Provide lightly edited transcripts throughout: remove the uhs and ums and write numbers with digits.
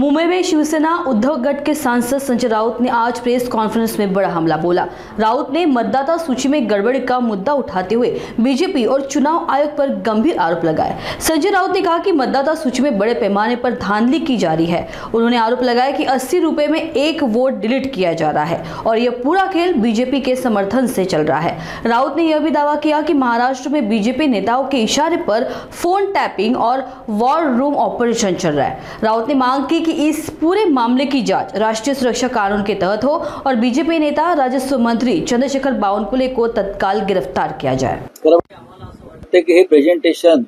मुंबई में शिवसेना उद्धव गट के सांसद संजय राउत ने आज प्रेस कॉन्फ्रेंस में बड़ा हमला बोला। राउत ने मतदाता सूची में गड़बड़ी का मुद्दा उठाते हुए बीजेपी और चुनाव आयोग पर गंभीर आरोप लगाए। संजय राउत ने कहा कि मतदाता सूची में बड़े पैमाने पर धांधली की जा रही है। उन्होंने आरोप लगाया कि 80 रुपए में एक वोट डिलीट किया जा रहा है और यह पूरा खेल बीजेपी के समर्थन से चल रहा है। राउत ने यह भी दावा किया कि महाराष्ट्र में बीजेपी नेताओं के इशारे पर फोन टैपिंग और वॉर रूम ऑपरेशन चल रहा है। राउत ने मांग की कि इस पूरे मामले की जांच राष्ट्रीय सुरक्षा कानून के तहत हो और बीजेपी नेता राजस्व मंत्री चंद्रशेखर बावनकुळे को तत्काल गिरफ्तार किया जाए। आम्हाला असं वाटतं की हे प्रेझेंटेशन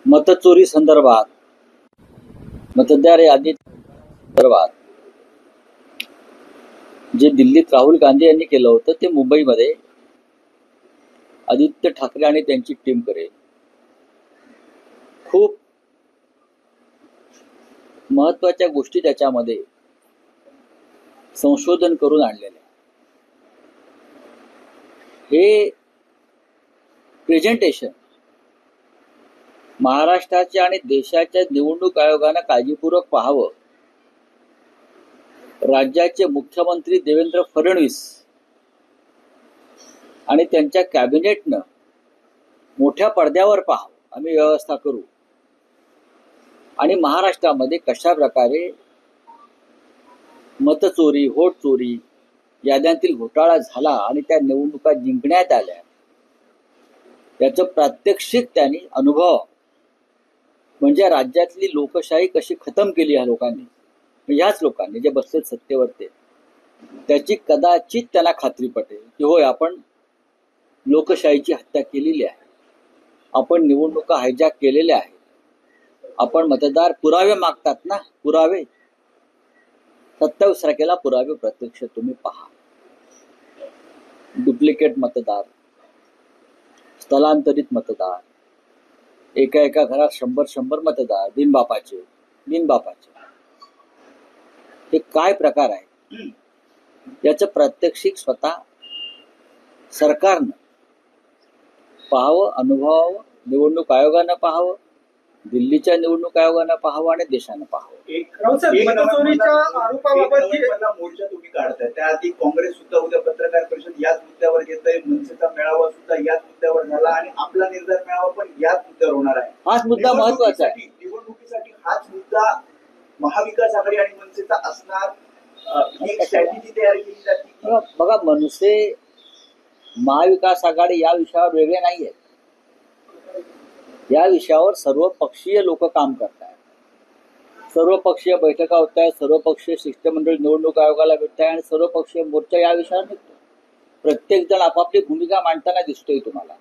मतचोरी संदर्भात, मतदार यादी संदर्भात जे दिल्लीत राहुल गांधी यांनी केलं होतं ते मुंबईमध्ये आदित्य ठाकरे आणि त्यांची टीम करेल। खूप महत्वाच्या गोष्टी त्याच्यामध्ये संशोधन करून आणलेले। हे प्रेझेंटेशन महाराष्ट्राच्या आणि देशाच्या निवडणूक आयोगाने काळजीपूर्वक पाहावं। राज्याचे मुख्यमंत्री देवेंद्र फडणवीस आणि त्यांच्या कॅबिनेटनं मोठ्या पडद्यावर पाहावं। आम्ही व्यवस्था करू आणि महाराष्ट्रामध्ये कशा प्रकारे मतचोरी, व्होट चोरी, याद्यांतील घोटाळा झाला आणि त्या निवडणुका जिंकण्यात आल्या याचं प्रात्यक्षिक त्यांनी अनुभव, म्हणजे राज्यातली लोकशाही कशी खतम केली या लोकांनी, याच लोकांनी जे बसलेत सत्तेवरती, त्याची कदाचित त्यांना खात्री पटेल की होय आपण लोकशाहीची हत्या केलेली आहे, आपण निवडणुका हायजॅक केलेल्या आहेत, आपण मतदार पुरावे मागतात ना, पुरावे 27 तारखेला पुरावे प्रत्यक्ष तुम्ही पहा। डुप्लिकेट मतदार, स्थलांतरित मतदार, एका एका घरात 100 मतदार, बिनबापाचे हे काय प्रकार आहे याचं प्रात्यक्षिक स्वतः सरकारनं पाहावं, अनुभवावं, निवडणूक आयोगानं पाहावं, दिल्लीच्या निवडणूक आयोगानं पाहावं आणि देशानं पाहावं। मोर्चा तुम्ही काढताय, त्याआधी काँग्रेस सुद्धा उद्या पत्रकार परिषद याच मुद्द्यावर घेत आहे, मनसेचा मेळावा सुद्धा याच मुद्द्यावर झाला आणि आपला निर्धार मेळावा पण याच मुद्द्यावर होणार आहे। हाच मुद्दा महत्वाचा आहे। निवडणुकीसाठी हाच मुद्दा महाविकास आघाडी आणि मनसेचा असणार, ही स्ट्रॅटेजी तयार केली जाते। बघा, मनसे महाविकास आघाडी या विषयावर वेगळे नाहीये। या विषयावर सर्वपक्षीय लोक काम करतात, सर्वपक्षीय बैठका होत आहेत, सर्वपक्षीय शिष्टमंडळ निवडणूक आयोगाला भेटत आहे आणि सर्वपक्षीय मोर्चा या विषयावर निघतो। प्रत्येक जण आपापली भूमिका मांडताना दिसतोय तुम्हाला।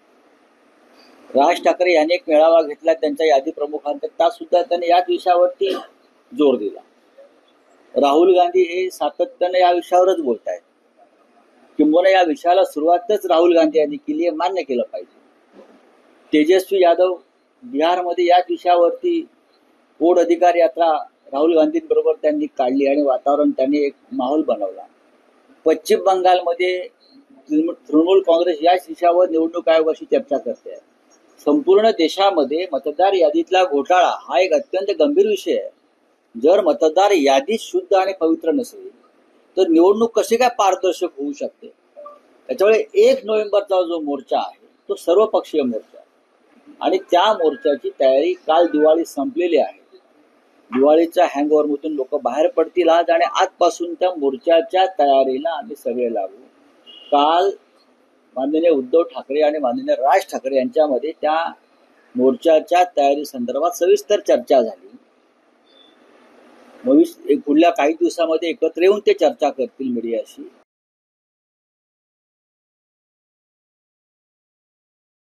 राज ठाकरे यांनी एक मेळावा घेतला त्यांच्या यादी प्रमुखांचा, त्यात सुद्धा त्यांनी याच विषयावरती जोर दिला। राहुल गांधी हे सातत्याने या विषयावरच बोलत आहेत, किंबहुना या विषयाला सुरुवातच राहुल गांधी यांनी केली आहे, मान्य केलं पाहिजे। तेजस्वी यादव बिहारमध्ये याच विषयावरती वोट अधिकार यात्रा राहुल गांधींबरोबर त्यांनी काढली आणि वातावरण त्यांनी एक माहोल बनवला। पश्चिम बंगालमध्ये तृणमूल काँग्रेस याच विषयावर निवडणूक आयोगाशी चर्चा करते आहे। संपूर्ण देशामध्ये मतदार यादीतला घोटाळा हा एक अत्यंत गंभीर विषय आहे। जर मतदार यादी शुद्ध आणि पवित्र नसेल तर निवडणूक कशी काय पारदर्शक होऊ शकते। त्याच्यामुळे 1 नोव्हेंबरचा जो मोर्चा आहे तो सर्वपक्षीय मोर्चा आणि त्या मोर्चाची तयारी, काल दिवाळी संपलेली आहे, दिवाळीच्या हँगओव्हरमधून लोक बाहेर पडतील आज आणि आजपासून त्या मोर्चाच्या तयारीला आम्ही सगळे लागू। काल माननीय उद्धव ठाकरे आणि माननीय राज ठाकरे यांच्यामध्ये त्या मोर्चाच्या तयारी संदर्भात सविस्तर चर्चा झाली। पुढल्या काही दिवसामध्ये एकत्र येऊन ते चर्चा करतील मीडियाशी।